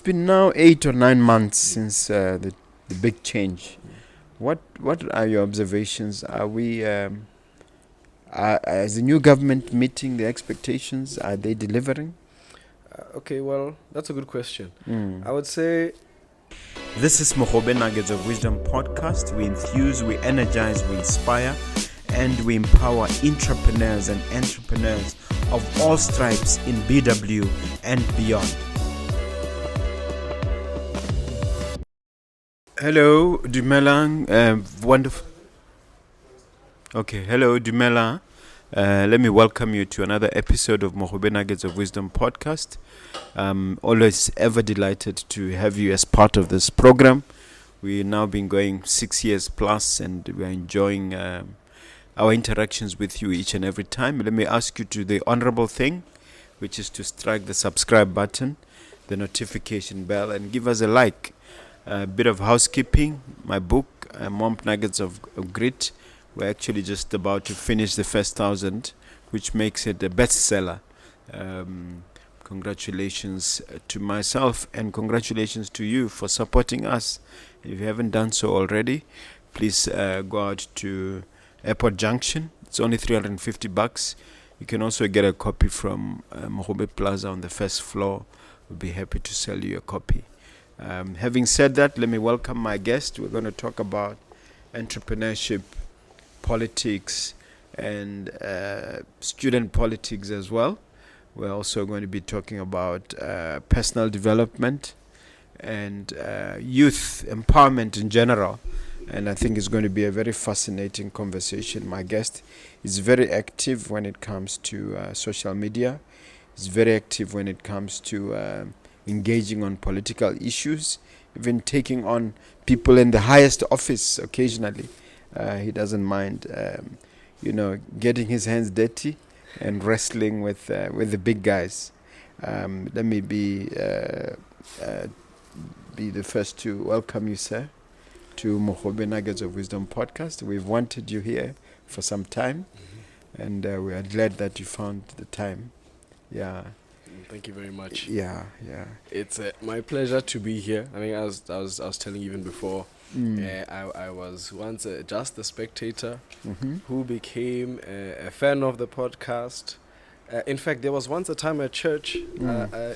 been now 8 or 9 months since the big change. What are your observations? Are we is the new government meeting the expectations? Are they delivering? Okay, well, that's a good question. I would say this is Mogobe Nuggets of Wisdom podcast. We enthuse, we energize, we inspire, and we empower entrepreneurs and entrepreneurs of all stripes in BW and beyond. Hello, Dumelang. Wonderful. Okay, hello, Dumela. Let me welcome you to another episode of Mogobe Nuggets of Wisdom podcast. Always ever delighted to have you as part of this program. We've now been going 6 years plus, and we're enjoying our interactions with you each and every time. Let me ask you to the honorable thing, which is to strike the subscribe button, the notification bell, and give us a like. A bit of housekeeping. My book, Nuggets of Grit, we're actually just about to finish the first 1,000, which makes it a bestseller. Congratulations to myself and congratulations to you for supporting us. If you haven't done so already, please go out to Airport Junction. It's only $350. You can also get a copy from Mogobe Plaza on the first floor. We'll be happy to sell you a copy. Having said that, let me welcome my guest. We're going to talk about entrepreneurship, politics, and student politics as well. We're also going to be talking about personal development and youth empowerment in general. And I think it's going to be a very fascinating conversation. My guest is very active when it comes to social media. He's very active when it comes to engaging on political issues, even taking on people in the highest office occasionally. He doesn't mind, getting his hands dirty and wrestling with the big guys. Let me be the first to welcome you, sir, to Mogobe Nuggets of Wisdom podcast. We've wanted you here for some time, and we are glad that you found the time. Yeah. Thank you very much. Yeah. It's my pleasure to be here. I mean, I was telling you even before, I was once just a spectator who became a fan of the podcast. In fact, there was once a time at church, when I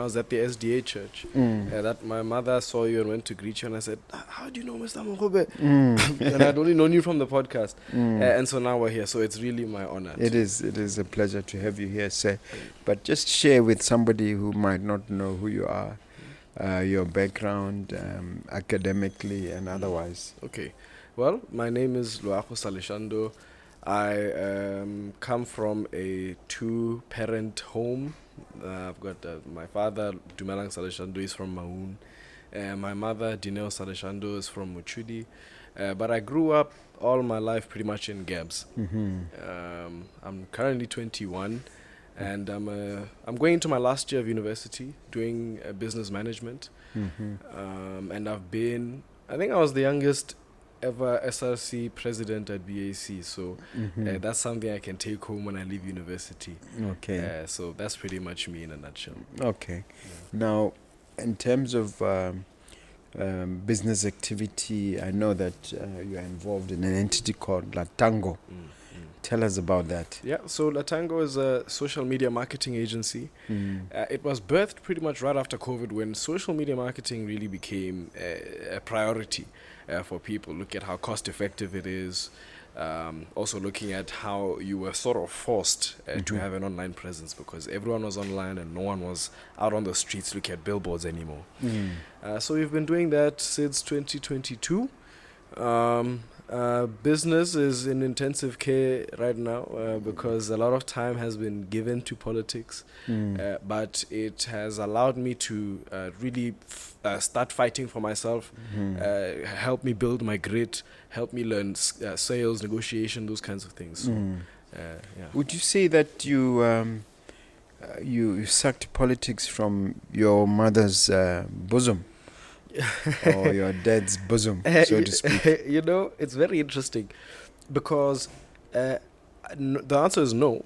was at the SDA church, that my mother saw you and went to greet you, and I said, "How do you know Mr. Mogobe?" And I'd only known you from the podcast, and so now we're here. So it's really my honor. It is a pleasure to have you here, sir. But just share with somebody who might not know who you are, your background, academically and otherwise. Okay, well, my name is Loago Saleshando. I come from a two-parent home. I've got my father, Dumelang Saleshando, is from Maun. My mother, Dineo Saleshando, is from Muchudi. But I grew up all my life pretty much in Gabs. I'm currently 21, and I'm going into my last year of university, doing business management. And I think I was the youngest ever SRC president at BAC, so that's something I can take home when I leave university. Okay. So that's pretty much me in a nutshell. Okay. Now, in terms of business activity, I know that you are involved in an entity called Latango. Tell us about that. Yeah, so Latango is a social media marketing agency. It was birthed pretty much right after COVID, when social media marketing really became a priority for people. Look at how cost effective it is. Also looking at how you were sort of forced to have an online presence, because everyone was online and no one was out on the streets looking at billboards anymore. So we've been doing that since 2022. Business is in intensive care right now because a lot of time has been given to politics, but it has allowed me to really start fighting for myself, help me build my grit, help me learn sales, negotiation, those kinds of things. So, yeah. Would you say that you sucked politics from your mother's bosom? Or your dad's bosom, so to speak? It's very interesting because the answer is no,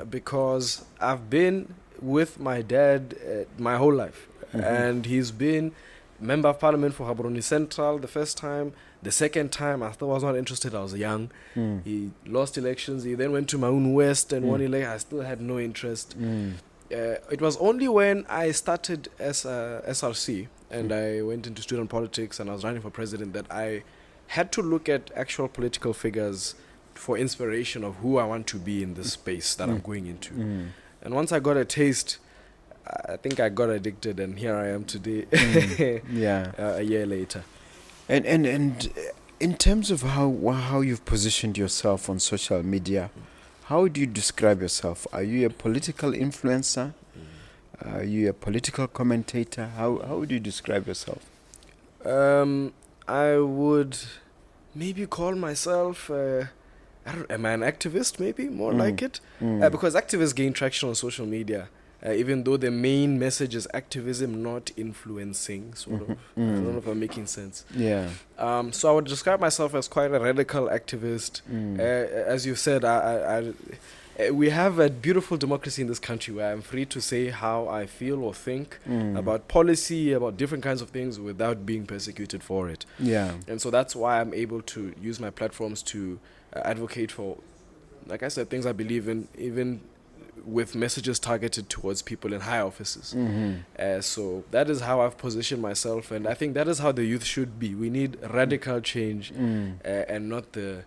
because I've been with my dad my whole life. And he's been member of parliament for Gaborone Central the first time. The second time, I still was not interested. I was young. He lost elections. He then went to Maun West and won election. I still had no interest. It was only when I started as SRC and I went into student politics and I was running for president that I had to look at actual political figures for inspiration of who I want to be in this space that I'm going into. And once I got a taste, I think I got addicted, and here I am today. A year later. And in terms of how you've positioned yourself on social media, how do you describe yourself? Are you a political influencer? Are you a political commentator? How would you describe yourself? I would maybe call myself, am I an activist? Maybe more like it, because activists gain traction on social media. Even though the main message is activism, not influencing, sort of. I don't know if I'm making sense. Yeah. So I would describe myself as quite a radical activist. As you said, we have a beautiful democracy in this country where I'm free to say how I feel or think about policy, about different kinds of things without being persecuted for it. Yeah. And so that's why I'm able to use my platforms to advocate for, like I said, things I believe in, even with messages targeted towards people in high offices. So that is how I've positioned myself, and I think that is how the youth should be. We need radical change and not the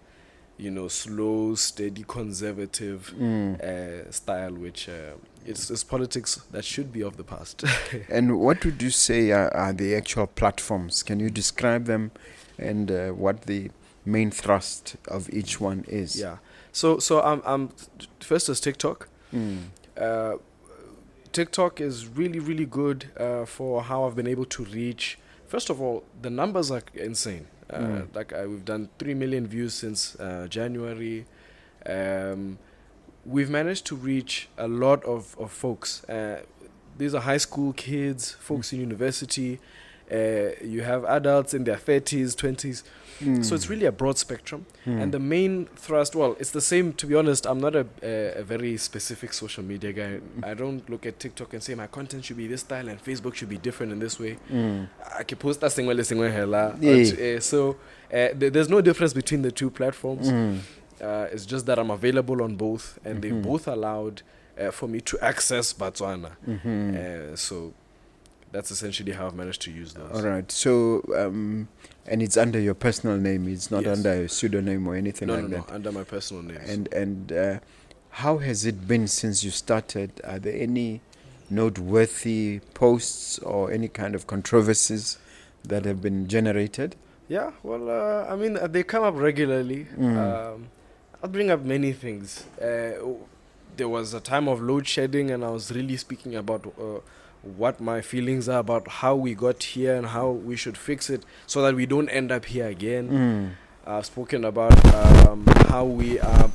slow, steady, conservative style, which is politics that should be of the past. And what would you say are the actual platforms? Can you describe them and what the main thrust of each one is? Yeah. So I'm first is TikTok. TikTok is really, really good for how I've been able to reach. First of all, the numbers are insane. We've done 3 million views since January. We've managed to reach a lot of folks. These are high school kids, folks in university. You have adults in their 30s, 20s. So it's really a broad spectrum. And the main thrust, well, it's the same, to be honest. I'm not a very specific social media guy. I don't look at TikTok and say my content should be this style and Facebook should be different in this way. I can post that thing so there's no difference between the two platforms. It's just that I'm available on both, and they both allowed for me to access Botswana. So that's essentially how I've managed to use those. All right. So, and it's under your personal name. It's not Yes. under a pseudonym or anything like that. No, under my personal name. And how has it been since you started? Are there any noteworthy posts or any kind of controversies that have been generated? Yeah, well, I mean, they come up regularly. I'll bring up many things. There was a time of load shedding, and I was really speaking about what my feelings are about how we got here and how we should fix it so that we don't end up here again. I've spoken about how we are.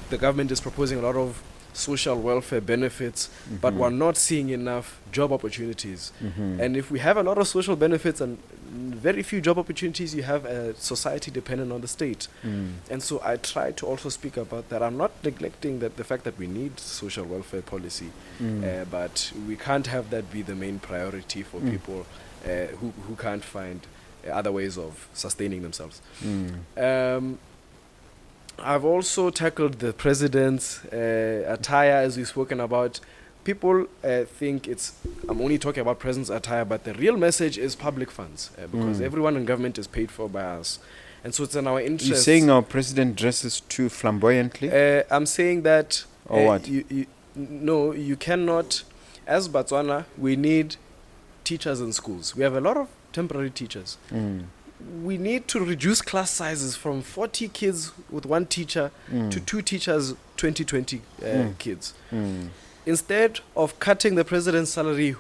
The government is proposing a lot of social welfare benefits, but we're not seeing enough job opportunities. And if we have a lot of social benefits and very few job opportunities, you have a society dependent on the state. And so I try to also speak about that. I'm not neglecting the fact that we need social welfare policy, but we can't have that be the main priority for people who can't find other ways of sustaining themselves. I've also tackled the president's attire, as we've spoken about. People think I'm only talking about president's attire, but the real message is public funds, because everyone in government is paid for by us. And so it's in our interest. You're saying our president dresses too flamboyantly? I'm saying that... Or what? No, you cannot. As Botswana, we need teachers in schools. We have a lot of temporary teachers. We need to reduce class sizes from 40 kids with one teacher to 2 teachers, 20 kids. Instead of cutting the president's salary,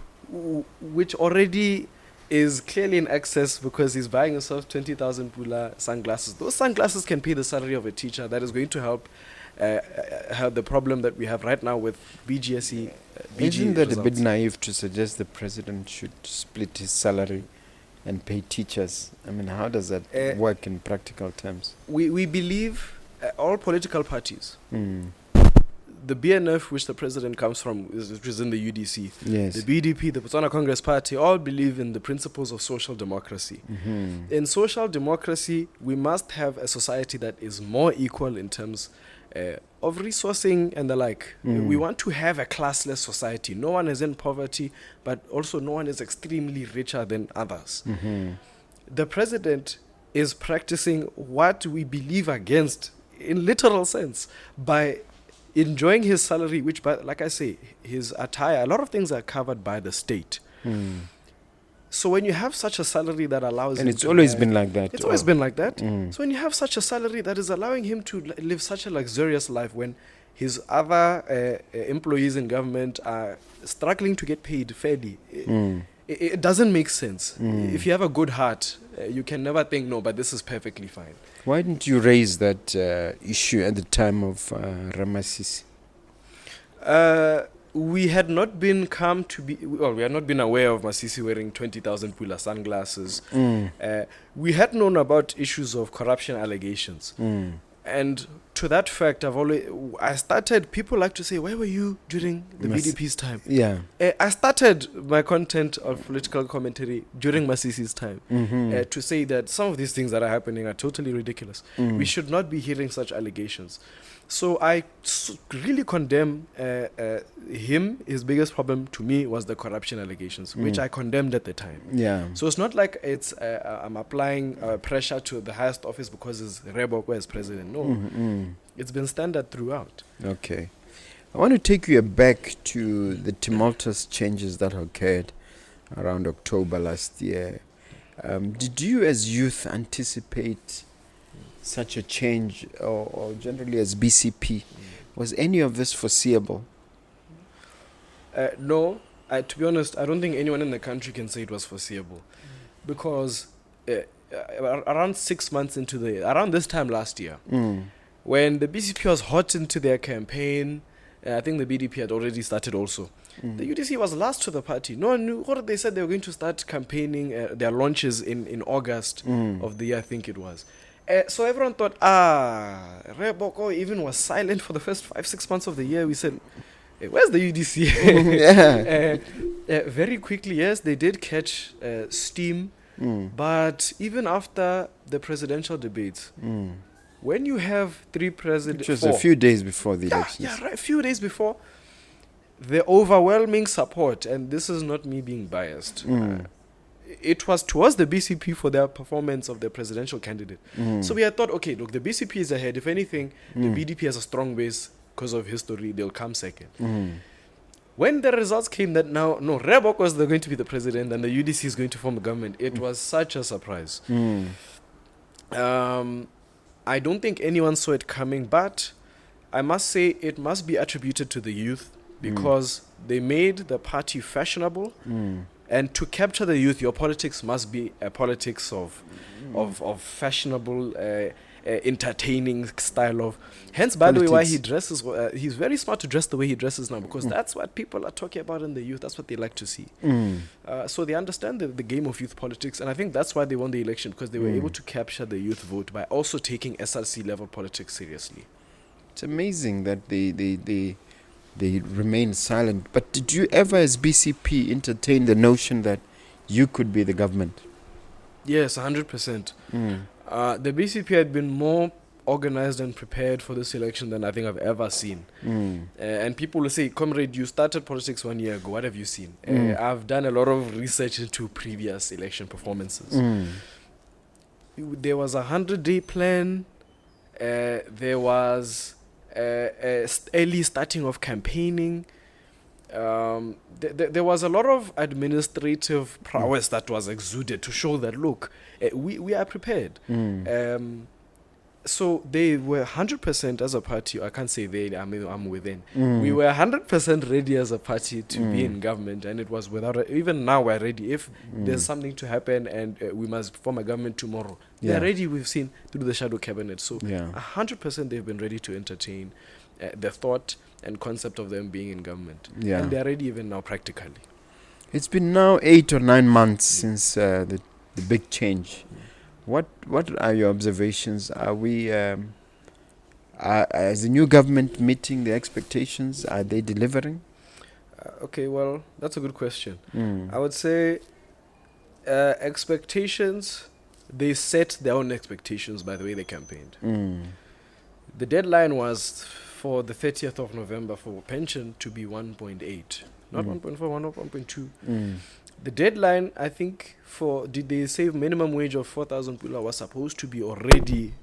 which already is clearly in excess because he's buying himself 20,000 pula sunglasses. Those sunglasses can pay the salary of a teacher. That is going to help the problem that we have right now with BGSE. Isn't that a bit naive to suggest the president should split his salary and pay teachers? I mean, how does that work in practical terms? We believe all political parties, the BNF, which the president comes from, which is in the UDC, Yes. the BDP, the Botswana Congress Party, all believe in the principles of social democracy. Mm-hmm. In social democracy, we must have a society that is more equal in terms of resourcing and the like. We want to have a classless society. No one is in poverty, but also no one is extremely richer than others. Mm-hmm. The president is practicing what we believe against in literal sense by enjoying his salary, which, like I say, his attire, a lot of things are covered by the state. So when you have such a salary that allows And him it's to always have- been like that. It's always been like that. Mm. So when you have such a salary that is allowing him to live such a luxurious life when his other employees in government are struggling to get paid fairly, it doesn't make sense. If you have a good heart, you can never think, no, but this is perfectly fine. Why didn't you raise that issue at the time of Ramasisi? We had not been we had not been aware of Masisi wearing 20,000 Pula sunglasses. We had known about issues of corruption allegations. And to that fact, people like to say, where were you during the BDP's time? Yeah. I started my content of political commentary during Masisi's time to say that some of these things that are happening are totally ridiculous. We should not be hearing such allegations. So I really condemn him. His biggest problem to me was the corruption allegations, which I condemned at the time. Yeah. So it's not like I'm applying pressure to the highest office because it's Reboko as president. No, it's been standard throughout. Okay. I want to take you back to the tumultuous changes that occurred around October last year. Did you as youth anticipate such a change, or generally as BCP? Was any of this foreseeable? No, to be honest, I don't think anyone in the country can say it was foreseeable, because around 6 months around this time last year, when the BCP was hot into their campaign, I think the BDP had already started also. The UDC was last to the party. No one knew. What they said they were going to start campaigning their launches in August of the year, I think it was. So everyone thought, Reboko even was silent for the first 5-6 months of the year. We said, hey, where's the UDC? Very quickly, yes, they did catch steam. But even after the presidential debates, when you have three presidents... Which was a few days before the elections. Yeah, right, a few days before. The overwhelming support, and this is not me being biased, it was towards the BCP for their performance of their presidential candidate. So we had thought, okay, look, the BCP is ahead. If anything, the BDP has a strong base because of history. They'll come second. When the results came that now, no, Rebok was going to be the president and the UDC is going to form a government, it was such a surprise. I don't think anyone saw it coming, but I must say it must be attributed to the youth because they made the party fashionable. And to capture the youth, your politics must be a politics of fashionable, entertaining style of. Hence, by the way, why he dresses. He's very smart to dress the way he dresses now because that's what people are talking about in the youth. That's what they like to see. So they understand the game of youth politics, and I think that's why they won the election because they were able to capture the youth vote by also taking SRC level politics seriously. It's amazing that they remain silent. But did you ever, as BCP, entertain the notion that you could be the government? Yes, 100%. The BCP had been more organized and prepared for this election than I think I've ever seen. And people will say, Comrade, you started politics 1 year ago. What have you seen? I've done a lot of research into previous election performances. There was a 100-day plan. There was early starting of campaigning. There was a lot of administrative prowess that was exuded to show that, look, we are prepared. So they were 100% as a party. I can't say they, I'm within. We were 100% ready as a party to be in government, and it was even now we're ready. If there's something to happen and we must form a government tomorrow, they're ready, we've seen, through the shadow cabinet. So 100% they've been ready to entertain the thought and concept of them being in government. And they're ready even now practically. It's been now 8 or 9 months since the big change. What are your observations? Are Is the new government meeting the expectations? Are they delivering? Okay, well, that's a good question. I would say expectations, they set their own expectations by the way they campaigned. The deadline was for the 30th of November for pension to be 1.8, not 1.4, 1.2. The deadline, I think, did they say minimum wage of 4,000 pula was supposed to be already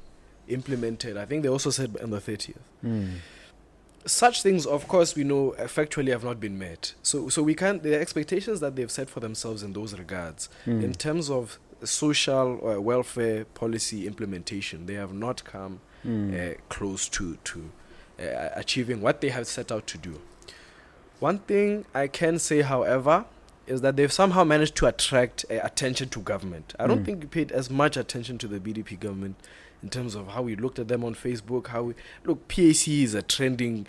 implemented. I think they also said on the 30th. Such things, of course, we know factually have not been met. So we can't, the expectations that they've set for themselves in those regards, in terms of social welfare policy implementation, they have not come close to achieving what they have set out to do. One thing I can say, however, is that they've somehow managed to attract attention to government. I don't think we paid as much attention to the BDP government in terms of how we looked at them on Facebook. PAC is a trending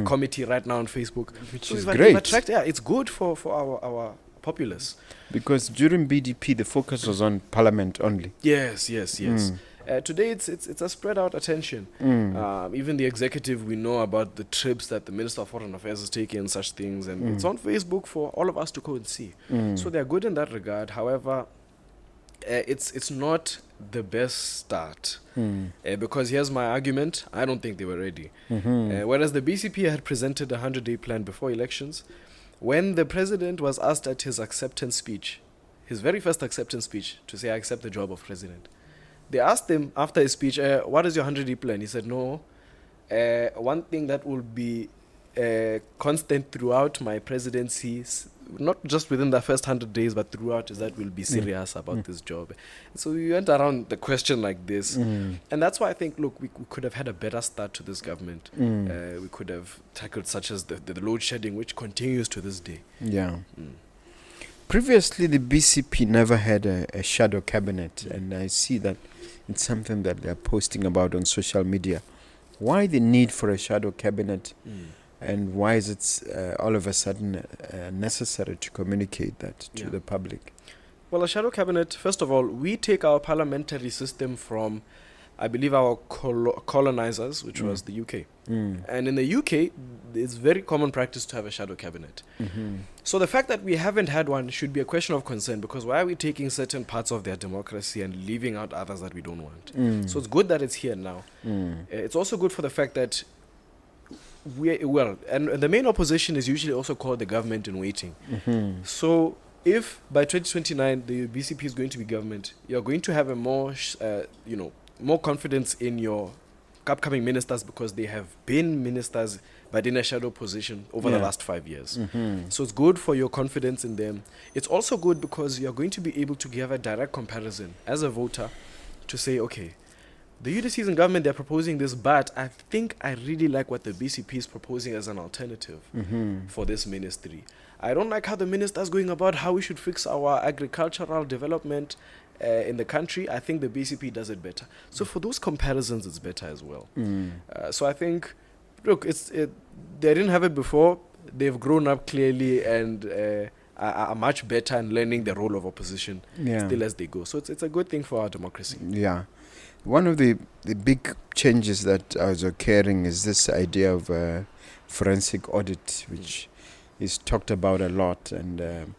committee right now on Facebook, which is great. It's good for our populace. Because during BDP, the focus was on parliament only. Yes. Today, it's a spread out attention. Even the executive, we know about the trips that the Minister of Foreign Affairs is taking and such things, and it's on Facebook for all of us to go and see. So they're good in that regard. However, it's not the best start. Because here's my argument, I don't think they were ready. Whereas the BCP had presented a 100-day plan before elections, when the president was asked at his acceptance speech, his very first acceptance speech, to say, I accept the job of president, they asked him after his speech, what is your 100-day plan? He said, no, one thing that will be constant throughout my presidency, not just within the first 100 days, but throughout, is that we'll be serious about this job. So we went around the question like this. And that's why I think, look, we could have had a better start to this government. We could have tackled such as the load shedding, which continues to this day. Yeah. Previously, the BCP never had a shadow cabinet, and I see that it's something that they're posting about on social media. Why the need for a shadow cabinet, and why is it all of a sudden necessary to communicate that to the public? Well, a shadow cabinet, first of all, we take our parliamentary system from, I believe, our colonizers, which was the UK. And in the UK, it's very common practice to have a shadow cabinet. So the fact that we haven't had one should be a question of concern, because why are we taking certain parts of their democracy and leaving out others that we don't want? So it's good that it's here now. It's also good for the fact that and the main opposition is usually also called the government in waiting. So if by 2029 the BCP is going to be government, you're going to have a more confidence in your upcoming ministers, because they have been ministers but in a shadow position over the last 5 years. So it's good for your confidence in them. It's also good because you're going to be able to give a direct comparison as a voter to say, okay, the UDCs in government, they're proposing this, but I think I really like what the BCP is proposing as an alternative for this ministry. I don't like how the minister is going about how we should fix our agricultural development in the country. I think the BCP does it better. So for those comparisons, it's better as well. So I think, look, they didn't have it before. They've grown up clearly and are much better in learning the role of opposition still as they go. So it's a good thing for our democracy. Yeah. One of the big changes that is occurring is this idea of forensic audit, which is talked about a lot. And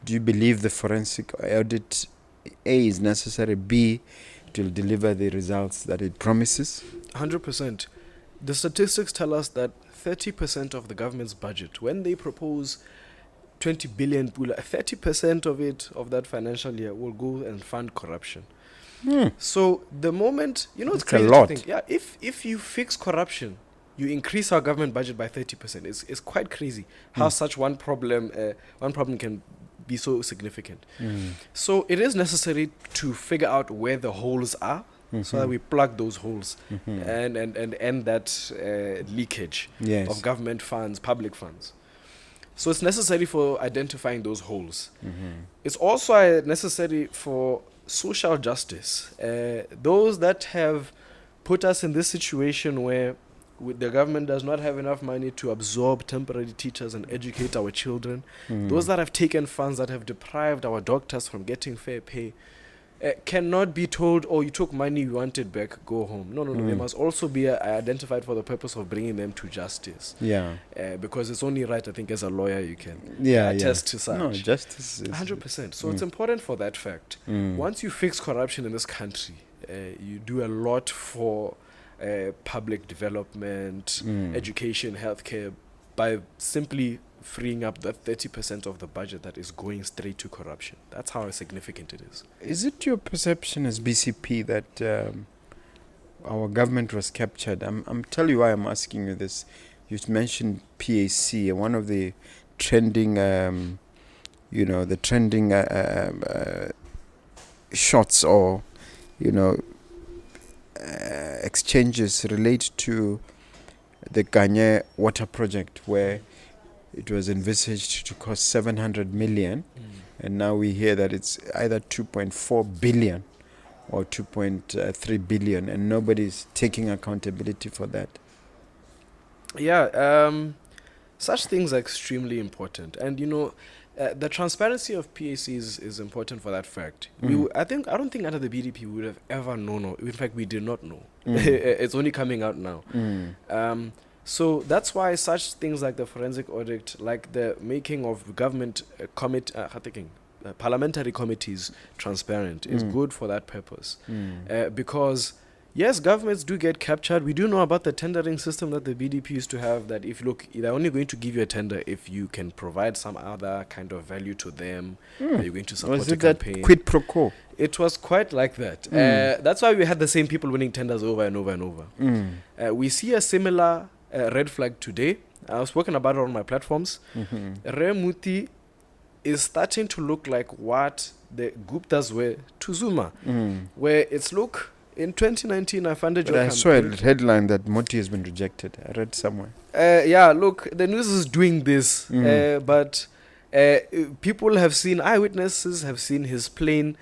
do you believe the forensic audit, A, is necessary, B, it will deliver the results that it promises? 100%. The statistics tell us that 30% of the government's budget, when they propose 20 billion pula, 30% of it, of that financial year, will go and fund corruption. So the moment, it's crazy to think, if you fix corruption, you increase our government budget by 30%. It's quite crazy how such one problem can be so significant. So it is necessary to figure out where the holes are, so that we plug those holes and end that leakage of government funds, public funds. So it's necessary for identifying those holes. It's also necessary for social justice. Those that have put us in this situation where the government does not have enough money to absorb temporary teachers and educate our children, those that have taken funds that have deprived our doctors from getting fair pay, cannot be told, oh, you took money, you want it back, go home. No. They must also be identified for the purpose of bringing them to justice. Yeah. Because it's only right, I think, as a lawyer you can attest to such. No, justice is 100%. So it's important for that fact. Once you fix corruption in this country, you do a lot for public development, education, healthcare, by simply freeing up that 30% of the budget that is going straight to corruption. That's how significant it is. Is it your perception as BCP that our government was captured? I'm telling you why I'm asking you this. You mentioned PAC, and one of the trending, shots or, exchanges relate to the Kanye water project, where it was envisaged to cost 700 million, and now we hear that it's either 2.4 billion or 2.3 billion, and nobody's taking accountability for that. Yeah, such things are extremely important, and the transparency of PAC is important for that fact. I don't think under the BDP we would have ever known, or in fact we did not know. It's only coming out now. So that's why such things like the forensic audit, like the making of government parliamentary committees transparent, is good for that purpose. Because yes, governments do get captured. We do know about the tendering system that the BDP used to have, that if they're only going to give you a tender if you can provide some other kind of value to them. Are you going to support Was a it that campaign? quid pro quo? It was quite like that. That's why we had the same people winning tenders over and over and over. We see a similar red flag today. I've spoken about it on my platforms. Remuti is starting to look like what the Guptas were to Zuma, where it's look. In 2019, I funded your campaign. I saw a headline that Moti has been rejected. I read somewhere. Look, the news is doing this, but people have seen, eyewitnesses have seen his plane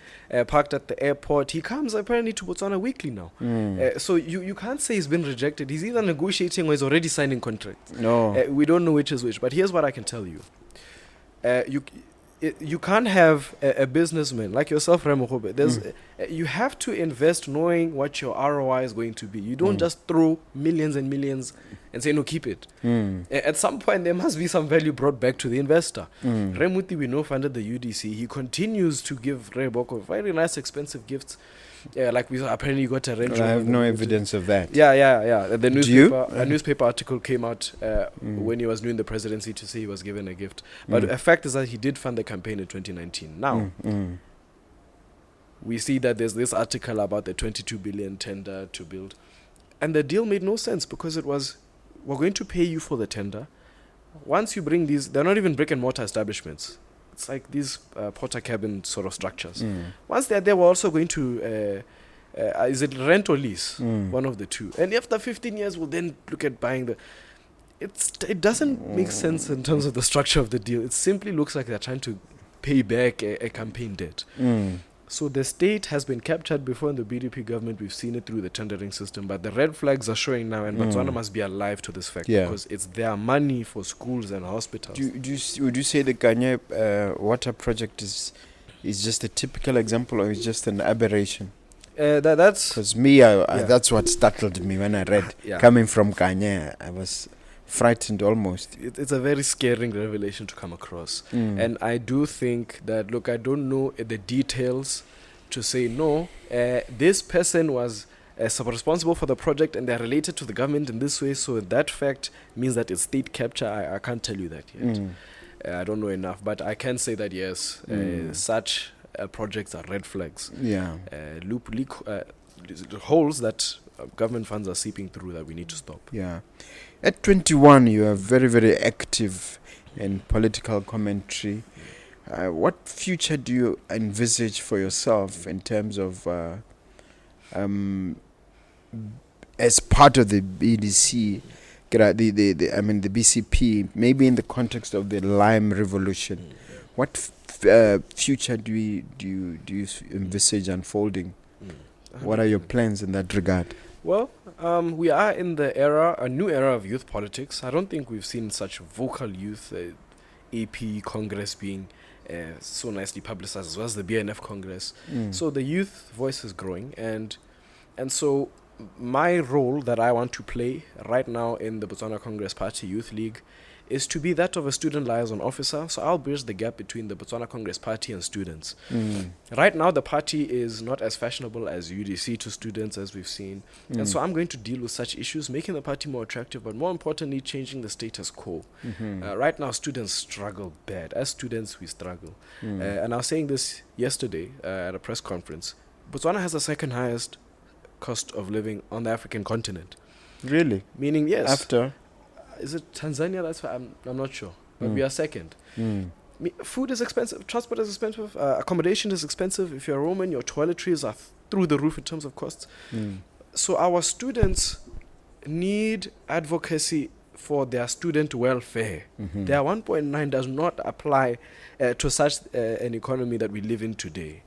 parked at the airport. He comes apparently to Botswana weekly now. So you can't say he's been rejected. He's either negotiating or he's already signing contracts. No. We don't know which is which, but here's what I can tell you. You can't have a businessman like yourself, Remo Mogobe. You have to invest knowing what your ROI is going to be. You don't just throw millions and millions and say, no, keep it. At some point, there must be some value brought back to the investor. Remuti, we know, funded the UDC. He continues to give Reboko very nice, expensive gifts. Like we apparently you got a Range Rover. I have no evidence of that. Yeah. The newspaper, Do you? a newspaper article came out when he was doing the presidency to say he was given a gift. But the fact is that he did fund the campaign in 2019. Now, we see that there's this article about the 22 billion tender to build. And the deal made no sense because it was, we're going to pay you for the tender. Once you bring these, they're not even brick and mortar establishments. It's like these porter cabin sort of structures. Once they're there, we're also going to, is it rent or lease? One of the two. And after 15 years, we'll then look at buying the... It doesn't make sense in terms of the structure of the deal. It simply looks like they're trying to pay back a campaign debt. So the state has been captured before in the BDP government. We've seen it through the tendering system. But the red flags are showing now, and Botswana must be alive to this fact because it's their money for schools and hospitals. Would you say the Kanye water project is just a typical example, or is just an aberration? That's because that's what startled me when I read coming from Kanye. I was frightened almost. It's a very scaring revelation to come across. And I do think that, look, I don't know the details to say no. This person was responsible for the project and they're related to the government in this way. So that fact means that it's state capture. I can't tell you that yet. I don't know enough. But I can say that, yes, such projects are red flags. Holes that government funds are seeping through that we need to stop. At 21, you are very, very active in political commentary. What future do you envisage for yourself in terms of, as part of the BDC, the BCP, maybe in the context of the Lime Revolution? What future do you envisage unfolding? What are your plans in that regard? Well, we are in a new era of youth politics. I don't think we've seen such vocal youth, AP, Congress being so nicely publicized, as well as the BNF Congress. So the youth voice is growing, and so my role that I want to play right now in the Botswana Congress Party Youth League is to be that of a student liaison officer. So I'll bridge the gap between the Botswana Congress Party and students. Right now, the party is not as fashionable as UDC to students, as we've seen. And so I'm going to deal with such issues, making the party more attractive, but more importantly, changing the status quo. Right now, students struggle bad. As students, we struggle. And I was saying this yesterday at a press conference. Botswana has the second highest cost of living on the African continent. Really? Meaning, yes. After? Is it Tanzania? That's why I'm not sure. But we are second. Food is expensive. Transport is expensive. Accommodation is expensive. If you're a Roman, your toiletries are through the roof in terms of costs. So our students need advocacy for their student welfare. Their 1.9 does not apply to such an economy that we live in today.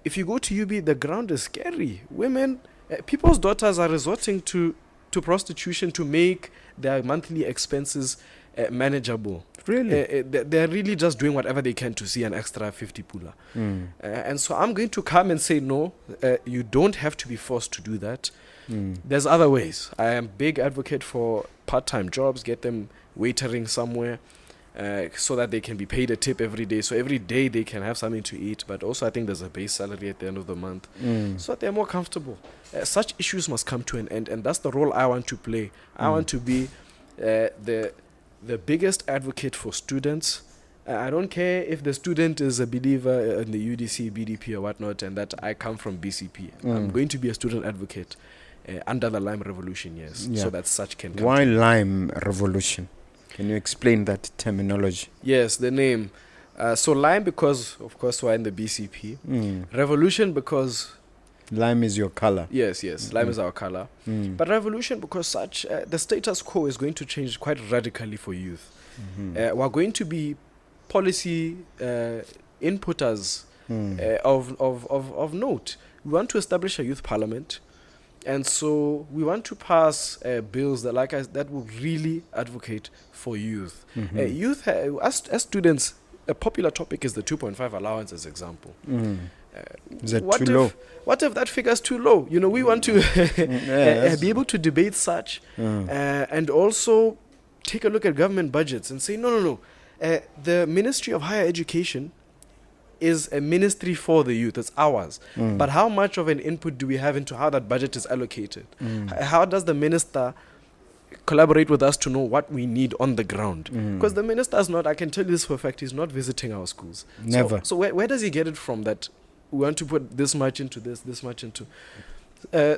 If you go to UB, the ground is scary. Women, people's daughters are resorting to prostitution to make their monthly expenses manageable. Really? They're really just doing whatever they can to see an extra 50 pula. And so I'm going to come and say, no, you don't have to be forced to do that. There's other ways. I am a big advocate for part-time jobs, get them waitering somewhere, so that they can be paid a tip every day. So every day they can have something to eat. But also I think there's a base salary at the end of the month, so that they're more comfortable. Such issues must come to an end, and that's the role I want to play. I want to be the biggest advocate for students. I don't care if the student is a believer in the UDC, BDP or whatnot, and that I come from BCP. I'm going to be a student advocate under the Lime Revolution, yes, so that such can come. Why Lime Revolution? Can you explain that terminology? Yes, the name. So Lime because, of course, we're in the BCP. Revolution because... Lime is your color. Yes. Lime is our color. But revolution because such the status quo is going to change quite radically for youth. We're going to be policy inputters of note. We want to establish a youth parliament. And so we want to pass bills that will really advocate for youth. Youth, as students, a popular topic is the 2.5 allowance as example. Is that too low? What if that figure is too low? You know, we want to be able to debate such and also take a look at government budgets and say, no. The Ministry of Higher Education is a ministry for the youth. It's ours. But how much of an input do we have into how that budget is allocated? How does the minister collaborate with us to know what we need on the ground? Because the minister is not, I can tell you this for a fact, he's not visiting our schools. Never. So where does he get it from that we want to put this much into this much into...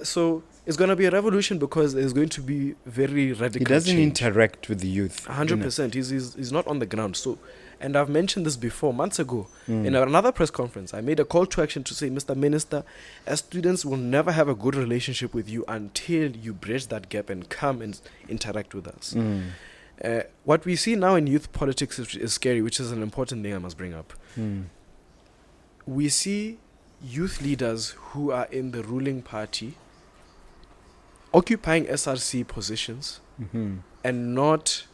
So it's going to be a revolution because it's going to be very radical. He doesn't change. Interact with the youth. 100%. He's not on the ground. So, and I've mentioned this before, months ago, in another press conference. I made a call to action to say, Mr. Minister, as students will never have a good relationship with you until you bridge that gap and come and interact with us. What we see now in youth politics is scary, which is an important thing I must bring up. We see youth leaders who are in the ruling party occupying SRC positions and not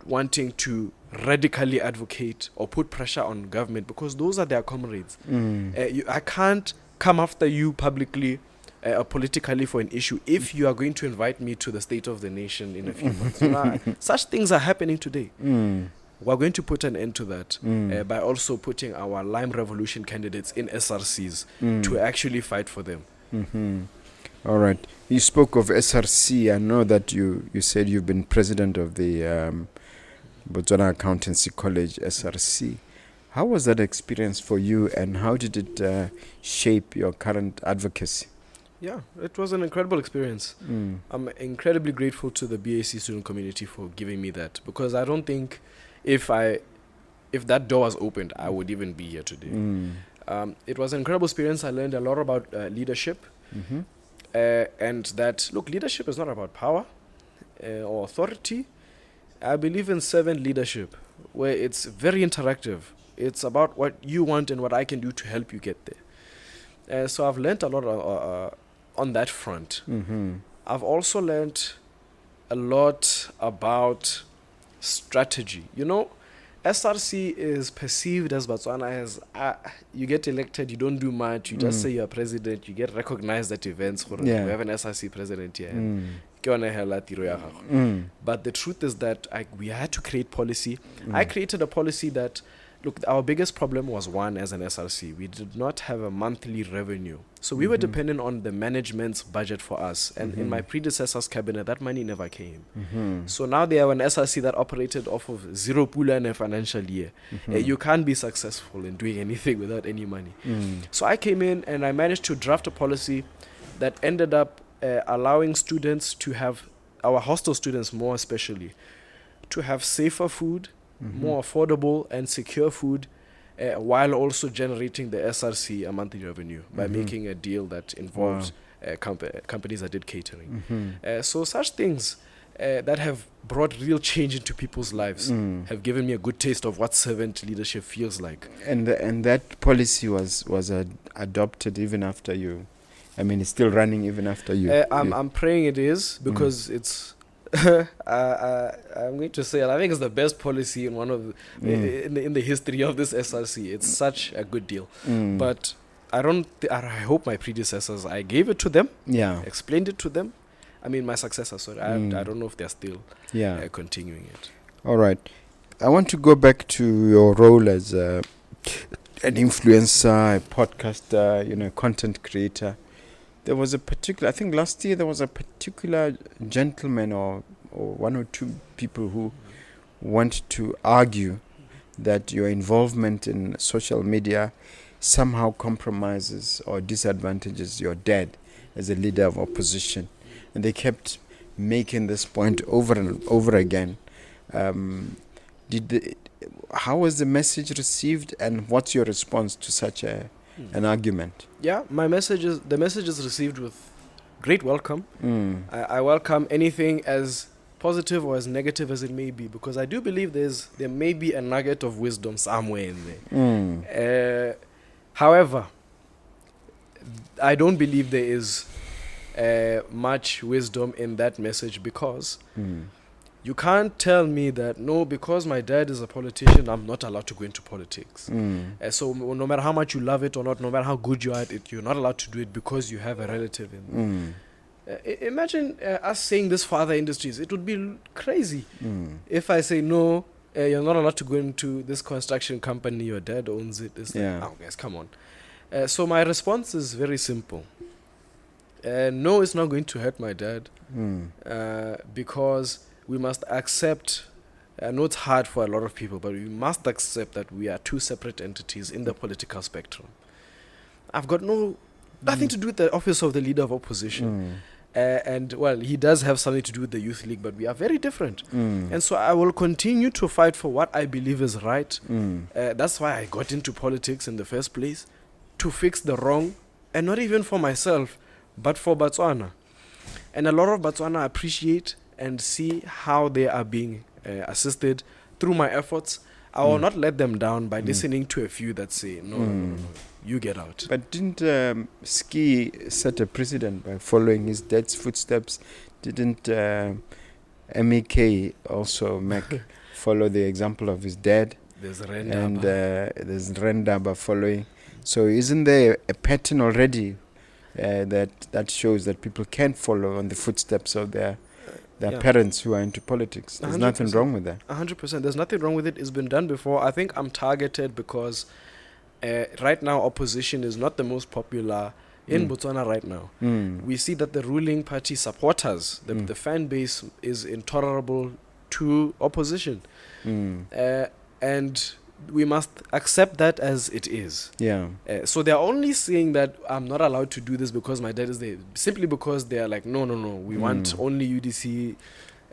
wanting to radically advocate or put pressure on government because those are their comrades. I can't come after you publicly or politically for an issue if you are going to invite me to the State of the Nation in a few months. Such things are happening today. We're going to put an end to that by also putting our Lime Revolution candidates in SRCs to actually fight for them. All right. You spoke of SRC. I know that you said you've been president of the Botswana Accountancy College, SRC. How was that experience for you, and how did it shape your current advocacy? Yeah, it was an incredible experience. I'm incredibly grateful to the BAC student community for giving me that, because I don't think if that door was opened, I would even be here today. It was an incredible experience. I learned a lot about leadership. And that, look, leadership is not about power or authority. I believe in servant leadership, where it's very interactive. It's about what you want and what I can do to help you get there. So I've learned a lot on that front. I've also learned a lot about strategy. You know, SRC is perceived as Botswana as you get elected, you don't do much, you just say you're president, you get recognized at events. We have an SRC president here. But the truth is that we had to create policy. I created a policy that, look, our biggest problem was one as an SRC. We did not have a monthly revenue. So we were dependent on the management's budget for us. And in my predecessor's cabinet, that money never came. So now they have an SRC that operated off of zero pula in a financial year. You can't be successful in doing anything without any money. So I came in and I managed to draft a policy that ended up allowing students to have, our hostel students more especially, to have safer food, more affordable and secure food, while also generating the SRC a monthly revenue by making a deal that involves companies that did catering. So such things that have brought real change into people's lives have given me a good taste of what servant leadership feels like. And that policy was adopted even after you. I mean, it's still running even after you. I'm praying it is, because it's. I'm going to say, I think it's the best policy in one of in the history of this SRC. It's such a good deal. But I hope my predecessors, I gave it to them, explained it to them. I mean, my successors. Sorry, I don't know if they're still continuing it. All right, I want to go back to your role as an influencer, a podcaster, content creator. There was a particular, I think last year there was a particular gentleman or one or two people who want to argue that your involvement in social media somehow compromises or disadvantages your dad as a leader of opposition. And they kept making this point over and over again. How was the message received, and what's your response to such an argument? Yeah, the message is received with great welcome. I welcome anything as positive or as negative as it may be, because I do believe there may be a nugget of wisdom somewhere in there. However, I don't believe there is much wisdom in that message, because you can't tell me that, no, because my dad is a politician, I'm not allowed to go into politics. So no matter how much you love it or not, no matter how good you are at it, you're not allowed to do it because you have a relative in imagine us saying this for other industries. It would be crazy if I say, no, you're not allowed to go into this construction company, your dad owns it. It's like, oh, guys, come on. So my response is very simple. No, it's not going to hurt my dad, because we must accept, I know it's hard for a lot of people, but we must accept that we are two separate entities in the political spectrum. I've got nothing to do with the office of the leader of opposition. And, well, he does have something to do with the Youth League, but we are very different. And so I will continue to fight for what I believe is right. That's why I got into politics in the first place, to fix the wrong, and not even for myself, but for Botswana. And a lot of Botswana appreciate and see how they are being assisted through my efforts. I will not let them down by listening to a few that say, no, you get out. But didn't Ski set a precedent by following his dad's footsteps? Didn't MEK also follow the example of his dad? There's Rendaba. And there's Rendaba following. So isn't there a pattern already that shows that people can follow on the footsteps of their parents who are into politics? There's 100%. Nothing wrong with that. 100%. There's nothing wrong with it. It's been done before. I think I'm targeted because right now opposition is not the most popular in Botswana right now. We see that the ruling party supporters, the fan base is intolerable to opposition. And we must accept that as it is. So they're only saying that I'm not allowed to do this because my dad is there, simply because they're like, no, we want only UDC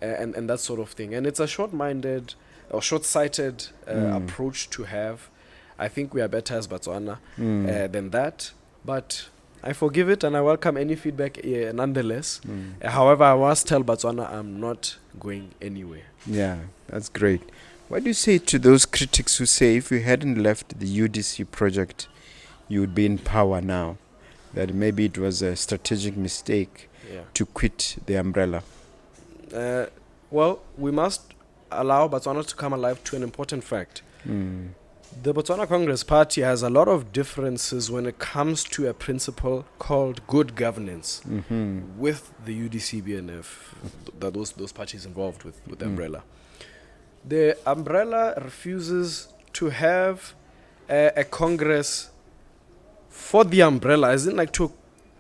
and that sort of thing. And it's a short-minded or short-sighted approach to have. I think we are better as Botswana than that. But I forgive it and I welcome any feedback nonetheless. However, I must tell Botswana I'm not going anywhere. Yeah, that's great. What do you say to those critics who say if you hadn't left the UDC project, you would be in power now? That maybe it was a strategic mistake to quit the umbrella? Well, we must allow Botswana to come alive to an important fact. The Botswana Congress Party has a lot of differences when it comes to a principle called good governance with the UDC BNF, those parties involved with the umbrella. The umbrella refuses to have a Congress for the umbrella, as in like to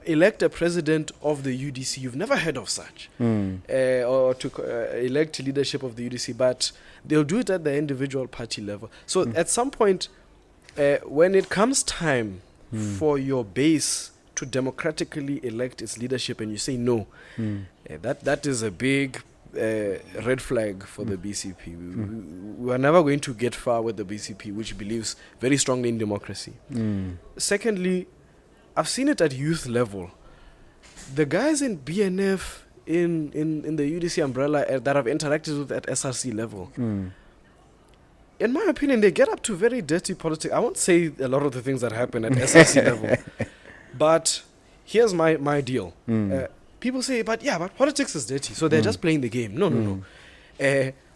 elect a president of the UDC. You've never heard of such. Or to elect leadership of the UDC, but they'll do it at the individual party level. So at some point, when it comes time for your base to democratically elect its leadership and you say no, that is a big red flag for the BCP. We are never going to get far with the BCP, which believes very strongly in democracy. Secondly, I've seen it at youth level. The guys in BNF, in the UDC umbrella that I've interacted with at SRC level, in my opinion, they get up to very dirty politics. I won't say a lot of the things that happen at SRC level, but here's my deal. People say, but politics is dirty, so they're just playing the game. No.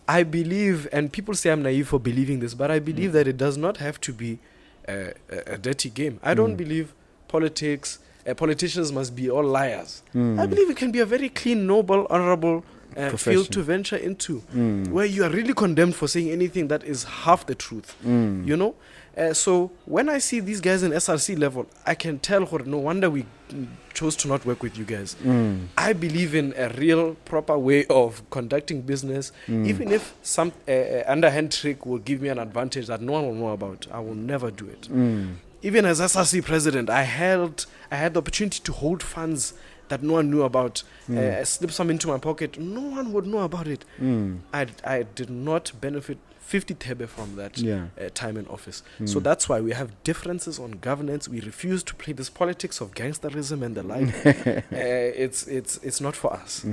I believe, and people say I'm naive for believing this, but I believe that it does not have to be a dirty game. I don't believe politicians must be all liars. I believe it can be a very clean, noble, honorable field to venture into, where you are really condemned for saying anything that is half the truth. You know? So when I see these guys in SRC level, I can tell, no wonder we chose to not work with you guys. I believe in a real, proper way of conducting business. Even if some underhand trick will give me an advantage that no one will know about, I will never do it. Even as SRC president, I had the opportunity to hold funds that no one knew about. Slip some into my pocket. No one would know about it. I did not benefit 50 tebe from that time in office. So that's why we have differences on governance. We refuse to play this politics of gangsterism and the like. It's not for us.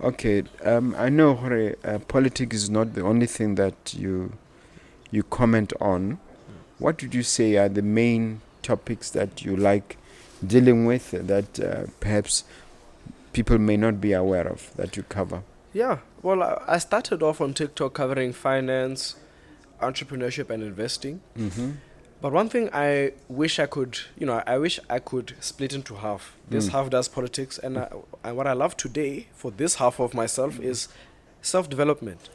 Okay, I know politics is not the only thing that you comment on. What would you say are the main topics that you like dealing with that perhaps people may not be aware of that you cover? Yeah, well, I started off on TikTok covering finance, entrepreneurship, and investing. But one thing I wish I could split into half. This half does politics, and what I love today for this half of myself is self-development.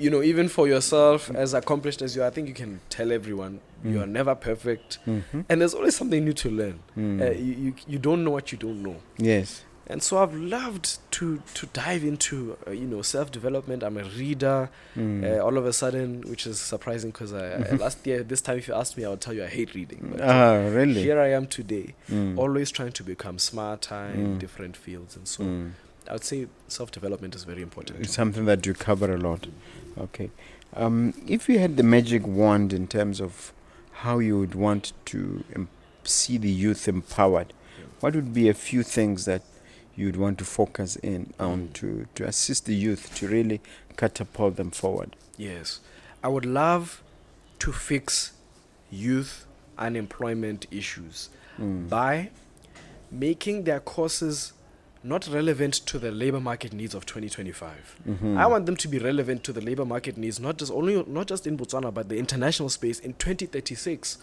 Even for yourself, as accomplished as you are, I think you can tell everyone you are never perfect, and there's always something new to learn. You don't know what you don't know. Yes. And so I've loved to dive into self-development. I'm a reader. All of a sudden, which is surprising because last year this time, if you asked me, I would tell you I hate reading. But really? Here I am today, always trying to become smarter in different fields, and so I would say self-development is very important. It's something that you cover a lot. Okay. If you had the magic wand in terms of how you would want to see the youth empowered, what would be a few things that you'd want to focus in on to assist the youth to really catapult them forward? Yes. I would love to fix youth unemployment issues by making their courses not relevant to the labor market needs of 2025. I want them to be relevant to the labor market needs, not just in Botswana, but the international space in 2036.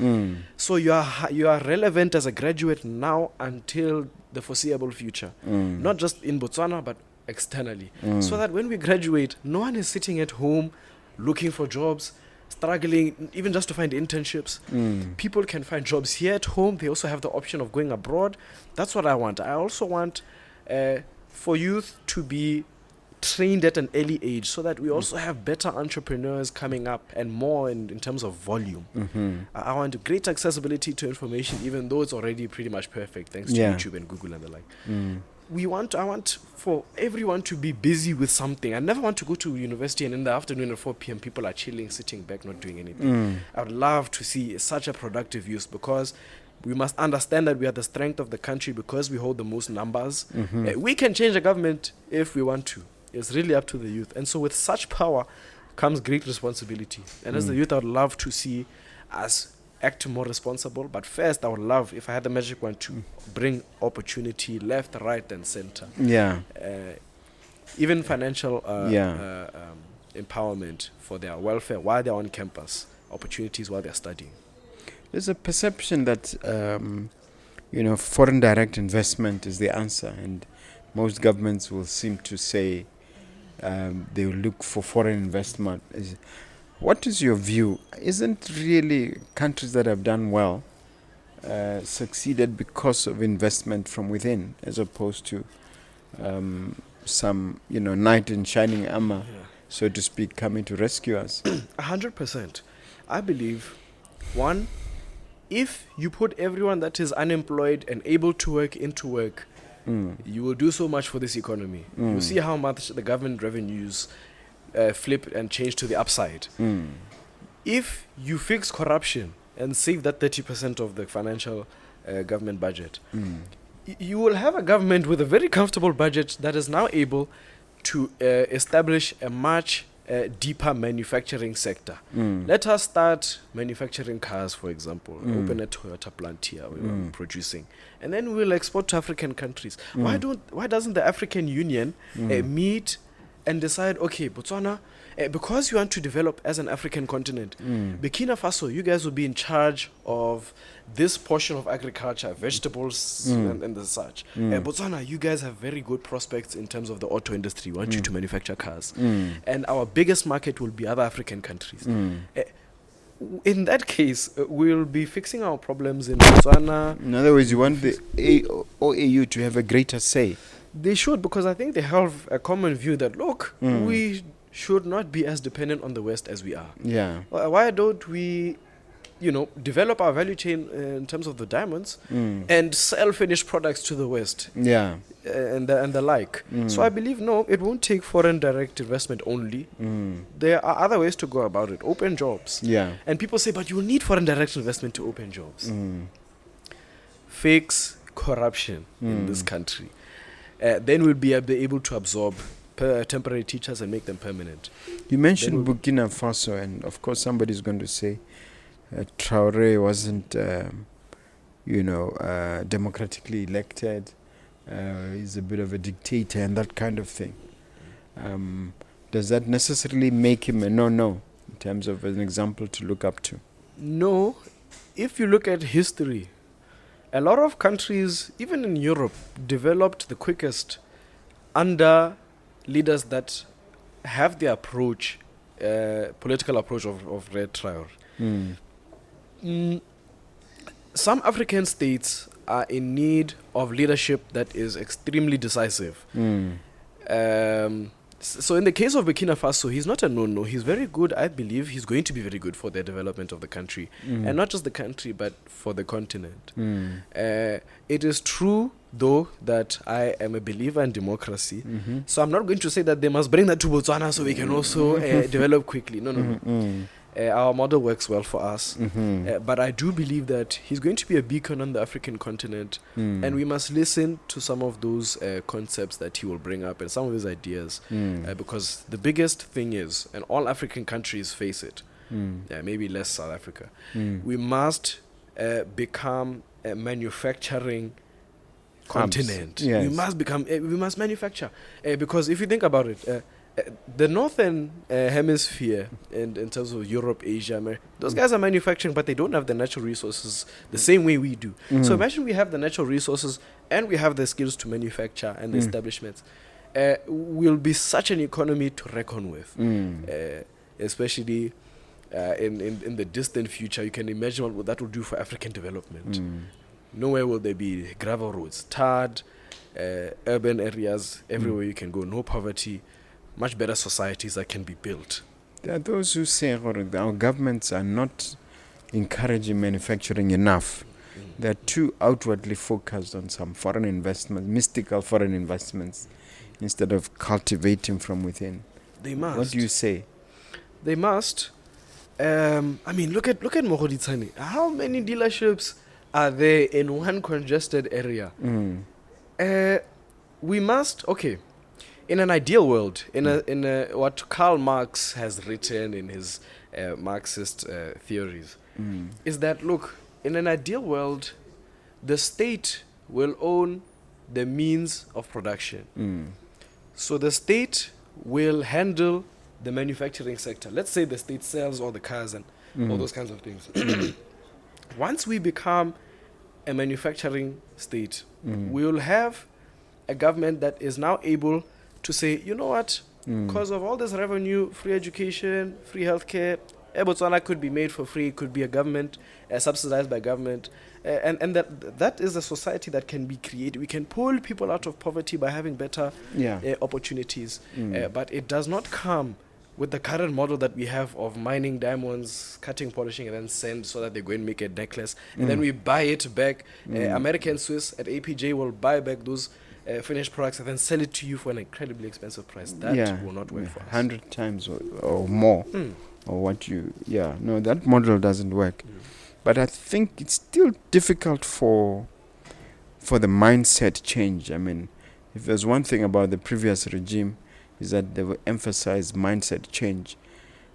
So you are relevant as a graduate now until the foreseeable future, not just in Botswana, but externally. So that when we graduate, no one is sitting at home looking for jobs, struggling even just to find internships. People can find jobs here at home. They also have the option of going abroad. That's what I want. I also want for youth to be trained at an early age so that we also have better entrepreneurs coming up and more in terms of volume. I want great accessibility to information, even though it's already pretty much perfect thanks to YouTube and Google and the like. I want for everyone to be busy with something. I never want to go to university and in the afternoon at 4 p.m. people are chilling, sitting back, not doing anything. I would love to see such a productive youth, because we must understand that we are the strength of the country because we hold the most numbers. We can change the government if we want to. It's really up to the youth. And so with such power comes great responsibility. And as the youth, I would love to see us act more responsible. But first, I would love, if I had the magic wand, to bring opportunity left, right, and center. even financial empowerment for their welfare while they're on campus, opportunities while they're studying. There's a perception that foreign direct investment is the answer, and most governments will seem to say they will look for foreign investment. What is your view? Isn't really countries that have done well succeeded because of investment from within, as opposed to some knight in shining armor, so to speak, coming to rescue us? 100%. I believe, one, if you put everyone that is unemployed and able to work into work, you will do so much for this economy. You see how much the government revenues flip and change to the upside. If you fix corruption and save that 30% of the financial government budget, you will have a government with a very comfortable budget that is now able to establish a much deeper manufacturing sector. Let us start manufacturing cars, for example. Open a Toyota plant here, we're producing, and then we'll export to African countries. Why doesn't the African Union meet and decide, okay, Botswana, because you want to develop as an African continent, Burkina Faso, you guys will be in charge of this portion of agriculture, vegetables and the such. Botswana, you guys have very good prospects in terms of the auto industry. We want you to manufacture cars. And our biggest market will be other African countries. In that case, we'll be fixing our problems in Botswana. In other words, you want the OAU to have a greater say. They should, because I think they have a common view that, look, we should not be as dependent on the West as we are. Yeah. Why don't we, develop our value chain in terms of the diamonds and sell finished products to the West? Yeah. And the like. So I believe, no, it won't take foreign direct investment only. There are other ways to go about it. Open jobs. Yeah. And people say, but you need foreign direct investment to open jobs. Fix corruption in this country. Then we'll be able to absorb temporary teachers and make them permanent. You mentioned Burkina Faso, and of course somebody's going to say Traoré wasn't, democratically elected. He's a bit of a dictator and that kind of thing. Does that necessarily make him a no-no in terms of an example to look up to? No. If you look at history, a lot of countries, even in Europe, developed the quickest under leaders that have the approach, political approach of Red Traoré. Some African states are in need of leadership that is extremely decisive. So in the case of Burkina Faso, he's not a no-no. He's very good. I believe he's going to be very good for the development of the country. And not just the country, but for the continent. It is true, though, that I am a believer in democracy. So I'm not going to say that they must bring that to Botswana so we can also develop quickly. No. Our model works well for us. But I do believe that he's going to be a beacon on the African continent. And we must listen to some of those concepts that he will bring up and some of his ideas. Because the biggest thing is, and all African countries face it, maybe less South Africa, we must become a manufacturing continent. Yes. We must manufacture. Because if you think about it, the northern hemisphere, in terms of Europe, Asia, America, those guys are manufacturing, but they don't have the natural resources the same way we do. So imagine we have the natural resources and we have the skills to manufacture and the establishments. We'll be such an economy to reckon with, especially in the distant future. You can imagine what that will do for African development. Nowhere will there be gravel roads, tarred, urban areas, everywhere you can go, no poverty. Much better societies that can be built. There are those who say our governments are not encouraging manufacturing enough. They're too outwardly focused on some foreign investment, mystical foreign investments, instead of cultivating from within. They must. What do you say? They must. Look at Mogoditsane. How many dealerships are there in one congested area? We must. Okay. In an ideal world, in a what Karl Marx has written in his Marxist theories, is that, look, in an ideal world, the state will own the means of production. So the state will handle the manufacturing sector. Let's say the state sells all the cars and all those kinds of things. Once we become a manufacturing state, we will have a government that is now able to say, you know what, because of all this revenue, free education, free healthcare, Botswana could be made for free, could be a government, subsidized by government. And that is a society that can be created. We can pull people out of poverty by having better opportunities. But it does not come with the current model that we have of mining diamonds, cutting, polishing, and then send so that they go and make a necklace. And then we buy it back. American Swiss at APJ will buy back those finished products and then sell it to you for an incredibly expensive price. That will not work for us. 100 times or more. Or what you... no, that model doesn't work. But I think it's still difficult for the mindset change. I mean, if there's one thing about the previous regime, is that they will emphasize mindset change.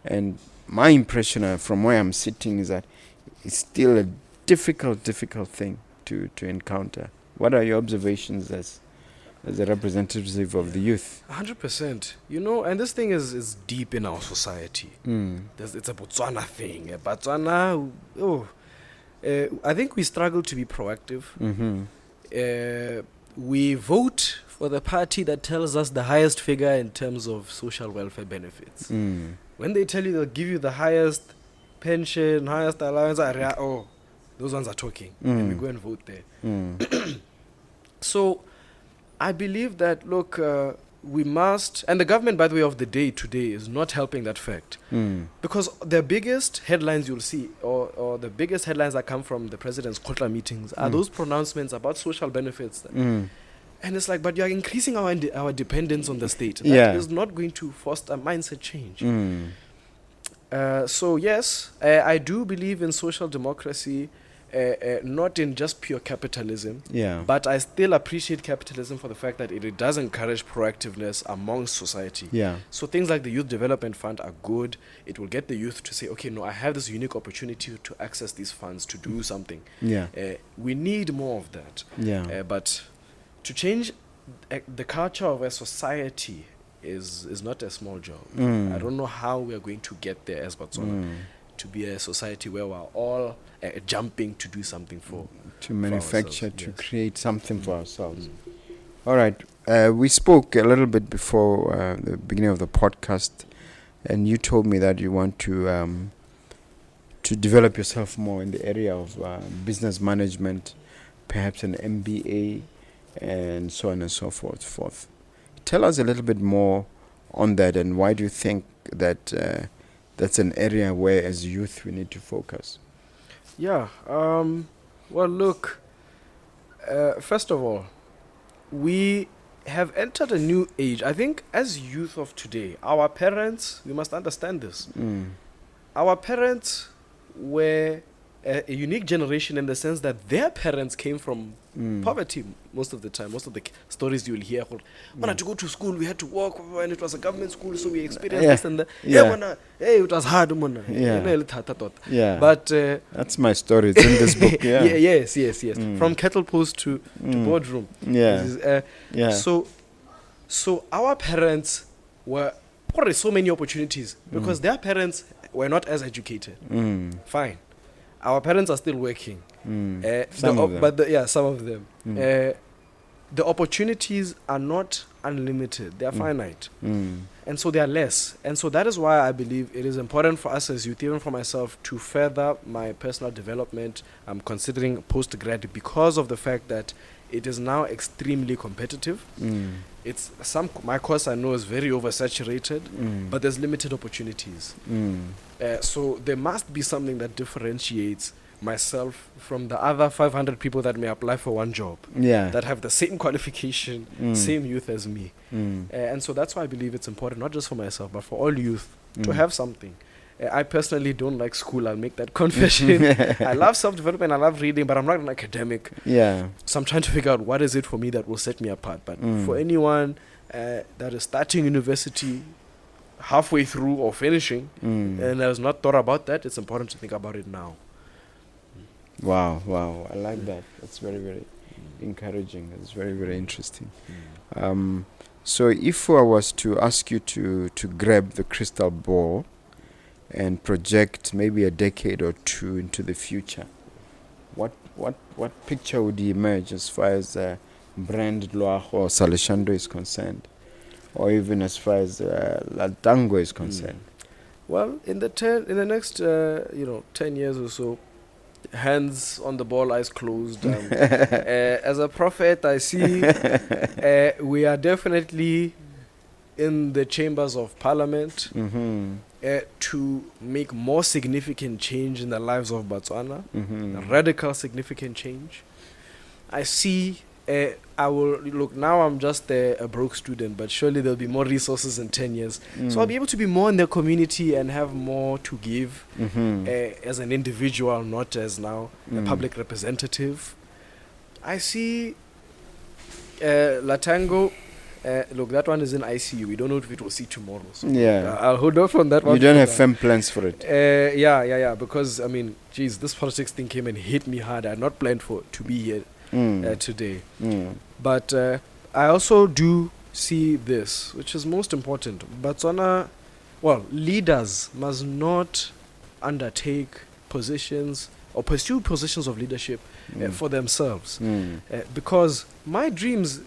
And my impression from where I'm sitting is that it's still a difficult thing to encounter. What are your observations as a representative of the youth? 100%. You know, and this thing is deep in our society. It's a Botswana thing. Botswana, I think we struggle to be proactive. We vote for the party that tells us the highest figure in terms of social welfare benefits. When they tell you they'll give you the highest pension, highest allowance, those ones are talking. And we go and vote there. So I believe that, look, we must, and the government, by the way, of the day today is not helping that fact. Because the biggest headlines you'll see, or the biggest headlines that come from the president's Kotla meetings are those pronouncements about social benefits. And it's like, but you're increasing our dependence on the state. That is not going to foster mindset change. So yes, I do believe in social democracy, not in just pure capitalism. But I still appreciate capitalism for the fact that it does encourage proactiveness amongst society. So things like the Youth Development Fund are good. It will get the youth to say, okay, no, I have this unique opportunity to access these funds to do something. We need more of that. But to change the culture of a society is not a small job. I don't know how we are going to get there as Botswana to be a society where we're all jumping to do something to manufacture, to create something for ourselves. All right. We spoke a little bit before the beginning of the podcast, and you told me that you want to develop yourself more in the area of business management, perhaps an MBA, and so on and so forth. Tell us a little bit more on that, and why do you think that that's an area where, as youth, we need to focus? Well, look, first of all, we have entered a new age. I think as youth of today, our parents, we must understand this. Our parents were a unique generation in the sense that their parents came from poverty most of the time. Most of the stories you will hear, when I had to go to school, we had to walk, and it was a government school, so we experienced this and that. It was hard. But that's my story. It's in this book. Yes. From kettle post to boardroom. So our parents were so many opportunities because their parents were not as educated. Fine. Our parents are still working. Some of them. The opportunities are not unlimited. They are finite. And so they are less. And so that is why I believe it is important for us as youth, even for myself, to further my personal development. I'm considering postgrad because of the fact that it is now extremely competitive. My course I know is very oversaturated, but there's limited opportunities. So there must be something that differentiates myself from the other 500 people that may apply for one job that have the same qualification, same youth as me. And so that's why I believe it's important, not just for myself, but for all youth to have something. I personally don't like school. I'll make that confession. I love self-development. I love reading, but I'm not an academic. So I'm trying to figure out what is it for me that will set me apart. But for anyone that is starting university halfway through or finishing and has not thought about that, it's important to think about it now. Wow. I like that. That's very, very encouraging. It's very, very interesting. So if I was to ask you to grab the crystal ball and project maybe a decade or two into the future, what picture would emerge as far as brand Loago Saleshando is concerned, or even as far as Latango is concerned? Well, in the next 10 years or so, hands on the ball, eyes closed. As a prophet, I see we are definitely in the chambers of parliament to make more significant change in the lives of Botswana, radical significant change. I see, I will look, now I'm just a broke student, but surely there'll be more resources in 10 years. So I'll be able to be more in the community and have more to give as an individual, not as now a public representative. I see Latango. Look, that one is in ICU. We don't know if it will see tomorrow. So I'll hold off on that one. You don't have firm plans for it? Yeah. Because, I mean, geez, this politics thing came and hit me hard. I had not planned to be here today. But I also do see this, which is most important. Botswana, leaders must not undertake positions or pursue positions of leadership for themselves. Because my dreams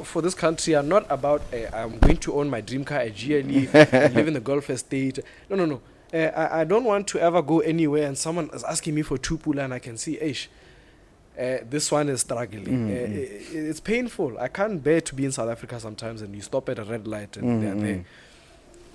for this country are not about I'm going to own my dream car, a GLE, and live in the Gulf estate. No. I don't want to ever go anywhere and someone is asking me for 2 pula and I can see, this one is struggling. It's painful. I can't bear to be in South Africa sometimes and you stop at a red light and they're there.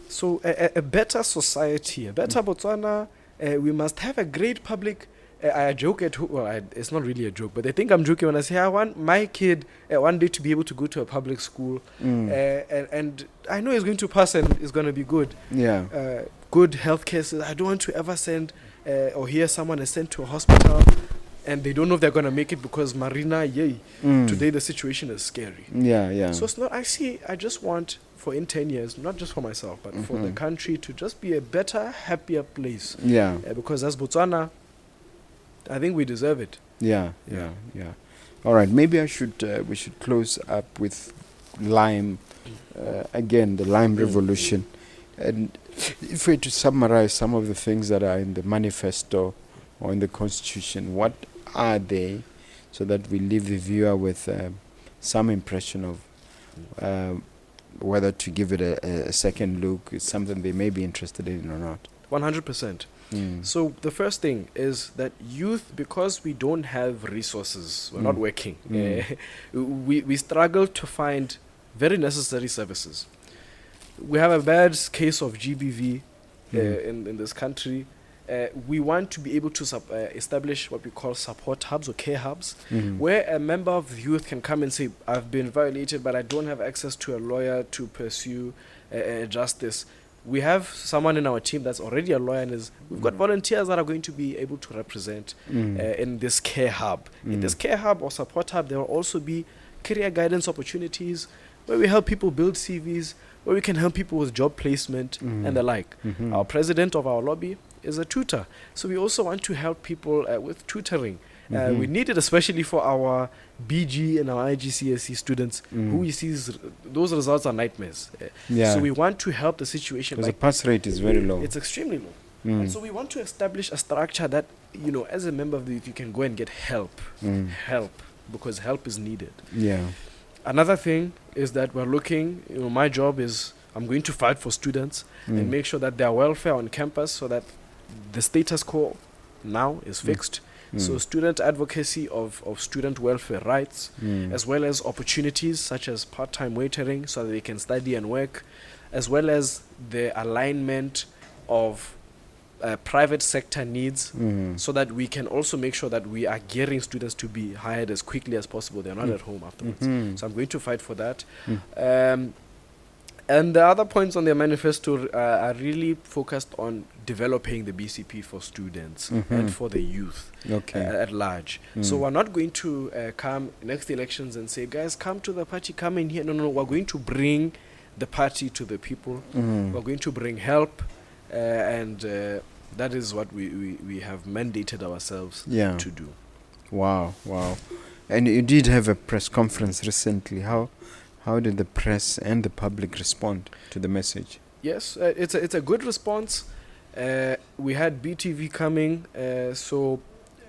So a better society, a better Botswana, we must have a great public. I joke it's not really a joke, but I think I'm joking when I say I want my kid one day to be able to go to a public school, and I know he's going to pass and it's going to be good. Good healthcare. I don't want to ever send or hear someone is sent to a hospital and they don't know if they're going to make it because Marina, today the situation is scary. So it's not. I just want for in 10 years, not just for myself, but for the country to just be a better, happier place. Because as Botswana, I think we deserve it. Yeah. All right, maybe we should close up with lime again, the lime revolution, and if we were to summarize some of the things that are in the manifesto or in the constitution, what are they, so that we leave the viewer with some impression of whether to give it a second look, is something they may be interested in or not. 100%. So the first thing is that youth, because we don't have resources, we're not working, we struggle to find very necessary services. We have a bad case of GBV in this country. We want to be able to establish what we call support hubs or care hubs, where a member of the youth can come and say, I've been violated, but I don't have access to a lawyer to pursue justice. We have someone in our team that's already a lawyer, and we've got volunteers that are going to be able to represent in this care hub. In this care hub or support hub, there will also be career guidance opportunities where we help people build CVs, where we can help people with job placement and the like. Our president of our lobby is a tutor. So we also want to help people with tutoring. We need it especially for our BG and our IGCSE students who we see those results are nightmares. So we want to help the situation. Because the pass rate is very low. It's extremely low. And so we want to establish a structure that, as a member of the youth, you can go and get help. Because help is needed. Another thing is that we're looking, my job is I'm going to fight for students and make sure that their welfare on campus, so that the status quo now is fixed. So student advocacy of student welfare rights, as well as opportunities such as part-time waitering so that they can study and work, as well as the alignment of private sector needs, so that we can also make sure that we are gearing students to be hired as quickly as possible. They're not at home afterwards. So I'm going to fight for that. And the other points on their manifesto are really focused on developing the BCP for students and for the youth at large. So we're not going to come next elections and say, guys, come to the party, come in here. No, we're going to bring the party to the people. We're going to bring help, and that is what we have mandated ourselves to do. Wow. And you did have a press conference recently. How How did the press and the public respond to the message? Yes, it's a good response. We had BTV coming, so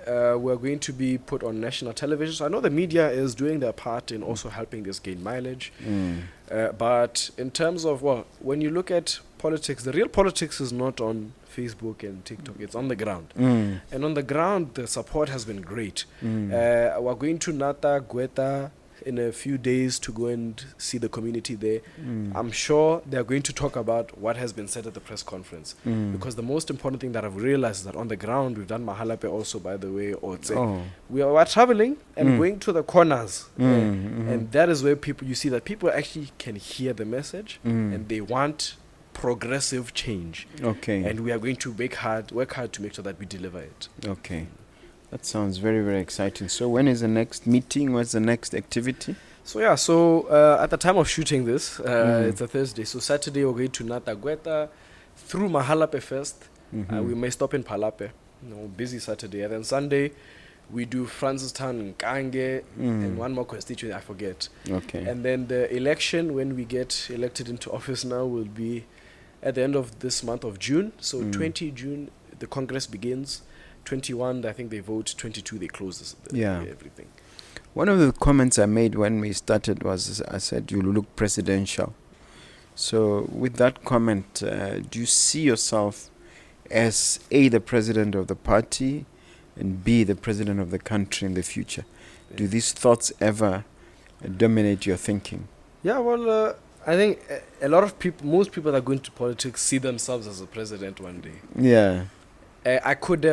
we're going to be put on national television. So I know the media is doing their part in also helping this gain mileage. But in terms of, well, when you look at politics, the real politics is not on Facebook and TikTok. It's on the ground. And on the ground, the support has been great. We're going to Nata, Gweta in a few days to go and see the community there. I'm sure they're going to talk about what has been said at the press conference. Because the most important thing that I've realized is that on the ground, we've done Mahalape also, by the way, we are traveling and going to the corners. And that is where you see that people actually can hear the message and they want progressive change. And we are going to work hard to make sure that we deliver it. That sounds very, very exciting. So when is the next meeting? What's the next activity? So at the time of shooting this, it's a Thursday. So Saturday we're going to Natagweta through Mahalape first. We may stop in Palape. Busy Saturday. And then Sunday we do Francistown, Nkange, and one more constituency I forget. And then the election, when we get elected into office now, will be at the end of this month of June. So 20 June the Congress begins. 21, I think they vote. 22, they close everything. One of the comments I made when we started was, I said, you look presidential. So with that comment, do you see yourself as A, the president of the party, and B, the president of the country in the future? Do these thoughts ever dominate your thinking? I think a lot of people, most people that are going to politics see themselves as a president one day. I could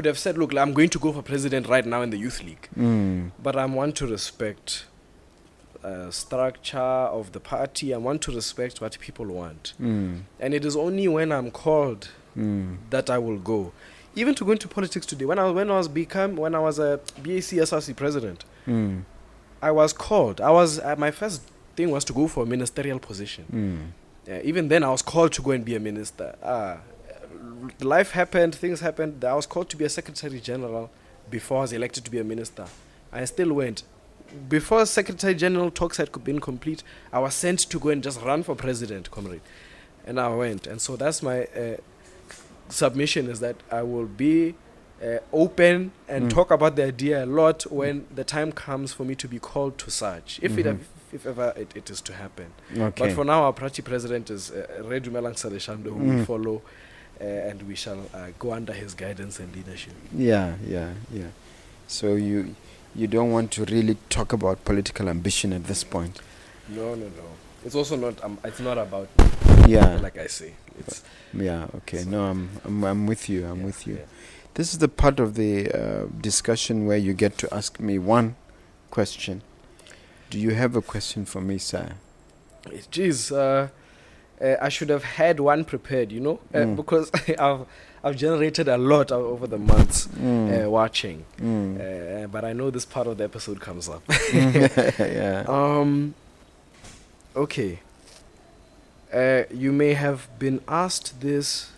have said, look, I'm going to go for president right now in the youth league. But I want to respect structure of the party. I want to respect what people want. And it is only when I'm called that I will go. Even to go into politics today, when I was a BAC SRC president, I was called. My first thing was to go for a ministerial position. Even then, I was called to go and be a minister. Life happened, things happened. I was called to be a secretary general before I was elected to be a minister. I still went. Before secretary general talks had been complete, I was sent to go and just run for president, comrade. And I went. And so that's my submission, is that I will be open and talk about the idea a lot when the time comes for me to be called to such, if ever it is to happen. But for now, our party president is Dumelang Saleshando, who we follow, and we shall go under his guidance and leadership. So you don't want to really talk about political ambition at this point? No. It's also not. It's not about. Like I say. It's No, I'm with you. I'm with you. This is the part of the discussion where you get to ask me one question. Do you have a question for me, sir? Jeez, I should have had one prepared, because I've generated a lot over the months watching. But I know this part of the episode comes up. Okay. You may have been asked this.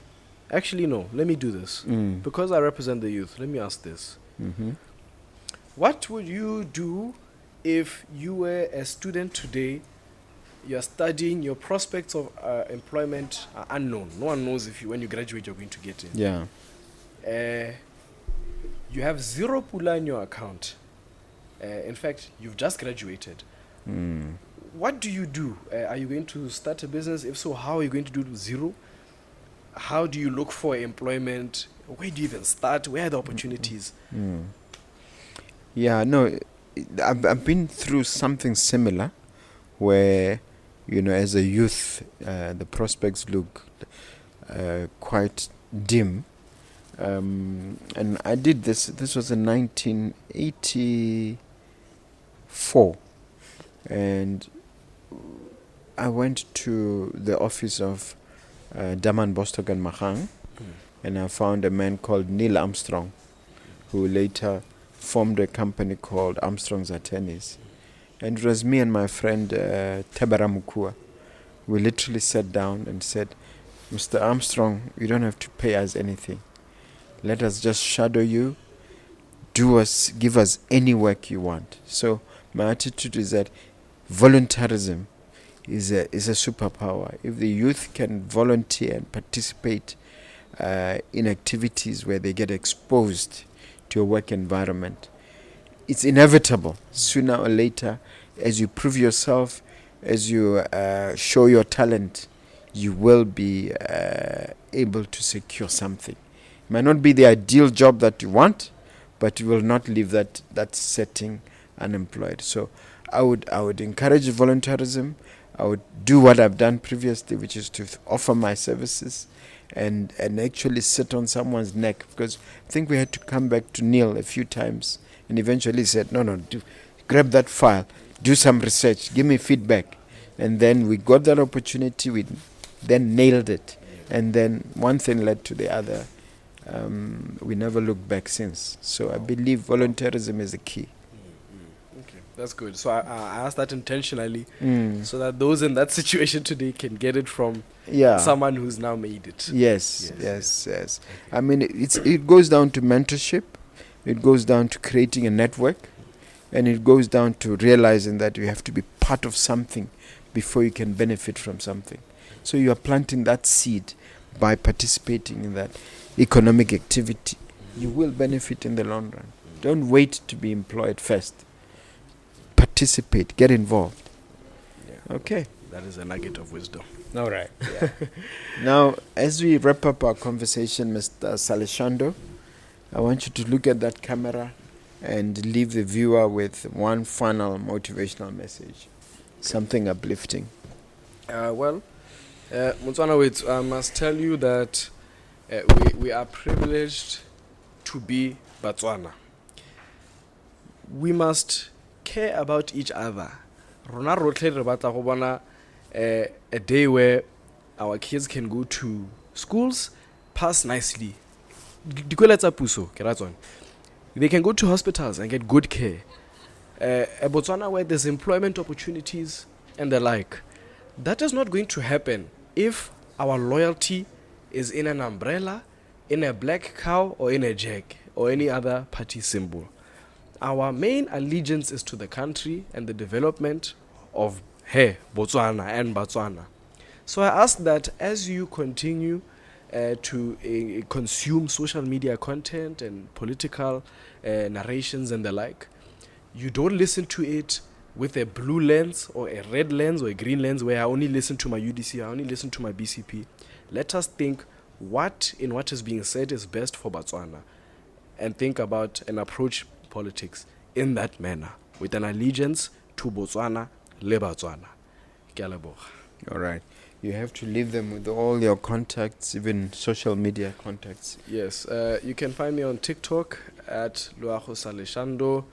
Actually, no. Let me do this. Because I represent the youth, let me ask this. What would you do if you were a student today? You're studying, your prospects of employment are unknown. No one knows when you graduate you're going to get in. You have 0 pula in your account. In fact, you've just graduated. What do you do? Are you going to start a business? If so, how are you going to do it with 0? How do you look for employment? Where do you even start? Where are the opportunities? I've been through something similar where, as a youth, the prospects look quite dim. And I did this. This was in 1984. And I went to the office of Daman Bostock and Mahang, and I found a man called Neil Armstrong, who later formed a company called Armstrong's Attorneys. And it was me and my friend Tebara Mukua. We literally sat down and said, Mr. Armstrong, you don't have to pay us anything. Let us just shadow you. Give us any work you want. So my attitude is that voluntarism is a superpower. If the youth can volunteer and participate in activities where they get exposed to a work environment, it's inevitable. Sooner or later, as you prove yourself, as you show your talent, you will be able to secure something. It might not be the ideal job that you want, but you will not leave that setting unemployed. So I would encourage voluntarism. I would do what I've done previously, which is to offer my services and actually sit on someone's neck, because I think we had to come back to Neil a few times and eventually said, no, grab that file, do some research, give me feedback. And then we got that opportunity, we then nailed it. And then one thing led to the other. We never looked back since. So I believe voluntarism is the key. Okay, that's good. So I asked that intentionally so that those in that situation today can get it from someone who's now made it. Yes. Okay. I mean, it goes down to mentorship. It goes down to creating a network. And it goes down to realizing that you have to be part of something before you can benefit from something. So you are planting that seed by participating in that economic activity. You will benefit in the long run. Don't wait to be employed first. Participate, get involved. Yeah. Okay. That is a nugget of wisdom. All right. Yeah. Now, as we wrap up our conversation, Mr. Saleshando, I want you to look at that camera and leave the viewer with one final motivational message, something uplifting. Botswana, I must tell you that we are privileged to be Botswana. We must care about each other. Rona rotlhe re batla go bona a day where our kids can go to schools, pass nicely. Dikole tsa puso ke ratswana. They can go to hospitals and get good care. A Botswana where there's employment opportunities and the like. That is not going to happen if our loyalty is in an umbrella, in a black cow, or in a jack, or any other party symbol. Our main allegiance is to the country and the development of Botswana and Botswana. So I ask that as you continue to consume social media content and political narrations and the like, you don't listen to it with a blue lens or a red lens or a green lens where I only listen to my UDC, I only listen to my BCP. Let us think what is being said is best for Botswana, and think about and approach politics in that manner with an allegiance to Botswana le Botswana. Ke a leboga. All right. You have to leave them with all your contacts, even social media contacts. Yes. You can find me on TikTok at Loago Saleshando.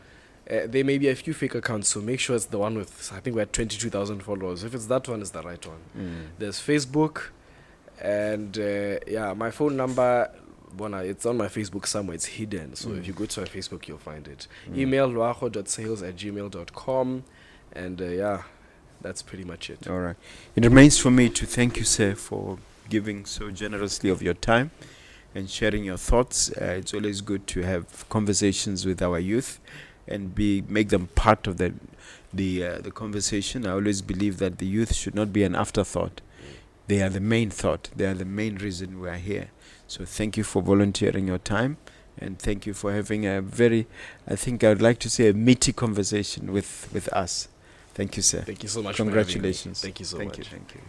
There may be a few fake accounts, so make sure it's the one with, I think we're at 22,000 followers. If it's that one, it's the right one. There's Facebook, and my phone number, it's on my Facebook somewhere. It's hidden, so if you go to my Facebook, you'll find it. Email loago.sales@gmail.com, and that's pretty much it. All right. It remains for me to thank you, sir, for giving so generously of your time and sharing your thoughts. It's always good to have conversations with our youth and make them part of the conversation. I always believe that the youth should not be an afterthought. They are the main thought. They are the main reason we are here. So thank you for volunteering your time, and thank you for having a very, I think I would like to say, a meaty conversation with us. Thank you, sir. Thank you so much. Congratulations. For having me. Thank you so much. Thank you.